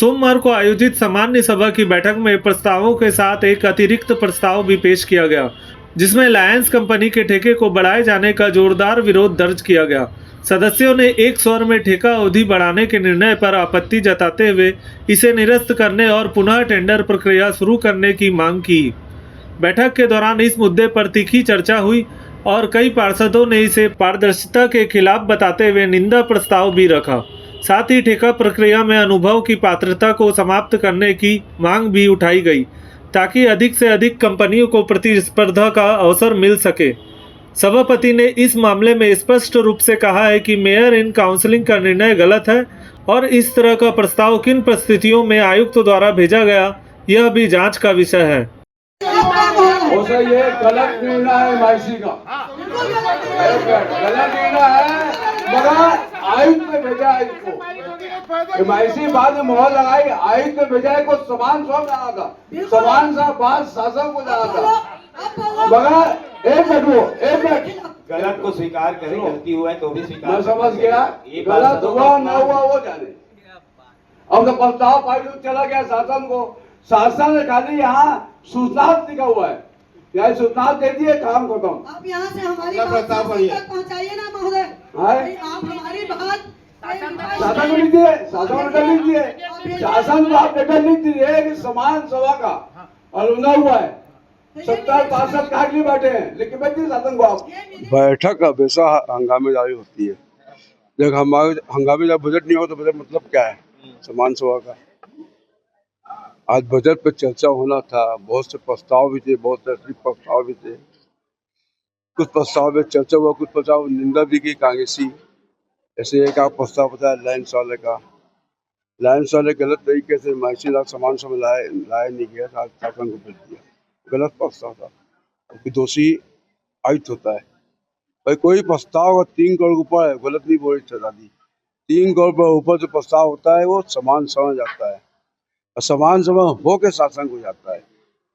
सोमवार को आयोजित सामान्य सभा की बैठक में प्रस्तावों के साथ एक अतिरिक्त प्रस्ताव भी पेश किया गया, जिसमें लायंस कंपनी के ठेके को बढ़ाए जाने का जोरदार विरोध दर्ज किया गया। सदस्यों ने एक स्वर में ठेका अवधि बढ़ाने के निर्णय पर आपत्ति जताते हुए इसे निरस्त करने और पुनः टेंडर प्रक्रिया शुरू करने की मांग की। बैठक के दौरान इस मुद्दे पर तीखी चर्चा हुई और कई पार्षदों ने इसे पारदर्शिता के खिलाफ बताते हुए निंदा प्रस्ताव भी रखा। साथ ही ठेका प्रक्रिया में अनुभव की पात्रता को समाप्त करने की मांग भी उठाई गई, ताकि अधिक से अधिक कंपनियों को प्रतिस्पर्धा का अवसर मिल सके। सभापति ने इस मामले में स्पष्ट रूप से कहा है कि मेयर इन काउंसिलिंग का निर्णय गलत है और इस तरह का प्रस्ताव किन परिस्थितियों में आयुक्त द्वारा भेजा गया, यह भी जांच का विषय है। ये गलत निर्णय है एमआईसी का, गलत निर्णय है, मगर आयुक्त ने भेजा है इसको। एमआईसी बाद में मोहर लगाई, आयुक्त ने भेजा है को समान सौ जाना था, समान सा बात शासन को जाना था, मगर एक मिनट गलत को स्वीकार करें, गलती हुआ है तो भी स्वीकार। मैं समझ गया, गलत हुआ न हुआ वो जाने। अब तो प्रस्ताव पारित चला गया शासन को, शासन ने खाली यहाँ सूचना लिखा हुआ है, यहाँ सूचना दे दिए, काम खत्म। आप यहाँ से हमारी बात पहुँचाइए ना महोदय, आप हमारी बात शासन को लिख दिए, शासन को लिख दिए, शासन को आप लेटर लिख दिए कि समान सभा का अलुना हुआ है, 70-65 कागली बैठे हैं, लेकिन बैठिए शासन को आप। बैठक हमेशा हंगामेदारी होती है। जब हंगामे जब बजट नहीं हो तो बजट मतलब क्या है समान सभा का। आज बजट पे चर्चा होना था, बहुत से प्रस्ताव भी थे, बहुत से अतिरिक्त प्रस्ताव भी थे। कुछ प्रस्ताव में चर्चा हुआ, कुछ प्रस्ताव निंदा भी की कांग्रेसी। ऐसे एक आप प्रस्ताव बताया लायंस वाले का, लायंस वाले गलत तरीके से माइसी लाख समान समय लाया नहीं गया, शासन को भेज दिया, गलत प्रस्ताव था, क्योंकि दोषी आयुक्त होता है। भाई कोई प्रस्ताव 3 करोड़ ऊपर है, गलत नहीं बोली सजा दी, 3 करोड़ पर ऊपर जो प्रस्ताव होता है वो समान समय जाता है, और समान समय हो के शासन को जाता है।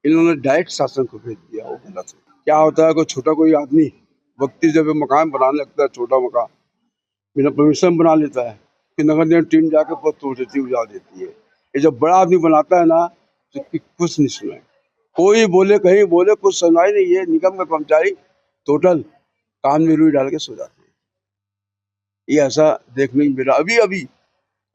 इन्होंने डायरेक्ट शासन को भेज दिया, वो गलत है। क्या होता है, कोई छोटा कोई आदमी व्यक्ति जब मकान बनाने लगता है, छोटा मकान बिना परमिशन बना लेता है, फिर नगर निगम टीम जाकर बहुत तोड़ देती है, उजाड़ देती है। ये जब बड़ा आदमी बनाता है ना तो कुछ नहीं सुनाए, कोई बोले कहीं बोले कुछ सुनाई नहीं। ये निगम के कर्मचारी टोटल कान में रुई डाल के सो जाते हैं। ये ऐसा देखने को मिला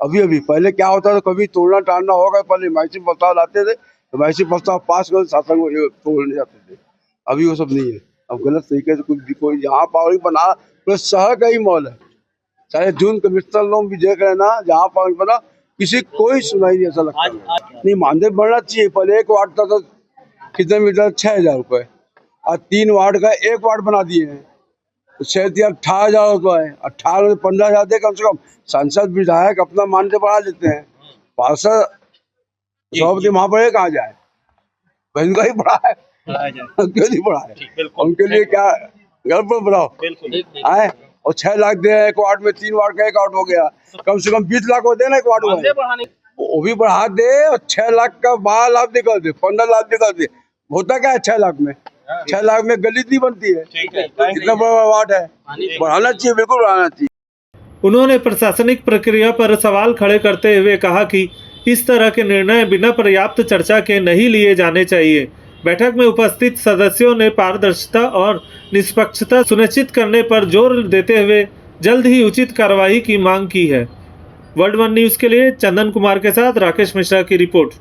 अभी पहले क्या होता था, कभी तोड़ना टाड़ना होगा, पहले एमआईसी प्रस्ताव लाते थे, एमआईसी प्रस्ताव पास कर शासन को तोड़ने जाते थे। अभी वो सब नहीं है। अब गलत तरीके से कुछ भी कोई जहाँ पावड़ी बना, प्लस शहर का ही मॉल है, चाहे जून कमिश्नर लोग भी देख रहे हैं ना, जहाँ पावड़ी बना किसी कोई सुनाई नहीं, ऐसा लगता है। नहीं, मानदेय बढ़ना चाहिए। पहले 1 वार्ड था तो कितने मीटर 6000 रुपये, और 3 वार्ड का 1 वार्ड बना दिए हैं, 18,000 रुपये है। 18 में 15,000 दे कम से कम। सांसद विधायक अपना मानदेय बढ़ा लेते हैं, पार्षद सभापति महापौर कहाँ जाए, बहन का ही बढ़ा है, क्यों नहीं बढ़ा है? उनके लिए क्या गड़बड़ बढ़ाओ आए, और 6 लाख दे 1 वार्ड में, 3 वार्ड का 1 वार्ड हो गया, कम से कम 20 लाख हो देना 1 वार्ड में, वो भी बढ़ा दे, और 6 लाख का 12 लाख निकल दे, 15 लाख निकल दे। होता क्या है 6 लाख में? 6 लाख में गली नहीं बनती है, कितना बड़ा वार्ड है, बढ़ाना चाहिए, बिल्कुल बढ़ाना चाहिए। उन्होंने प्रशासनिक प्रक्रिया पर सवाल खड़े करते हुए कहा कि इस तरह के निर्णय बिना पर्याप्त चर्चा के नहीं लिए जाने चाहिए। बैठक में उपस्थित सदस्यों ने पारदर्शिता और निष्पक्षता सुनिश्चित करने पर जोर देते हुए जल्द ही उचित कार्रवाई की मांग की है। वर्ल्ड 1 न्यूज़ के लिए चंदन कुमार के साथ राकेश मिश्रा की रिपोर्ट।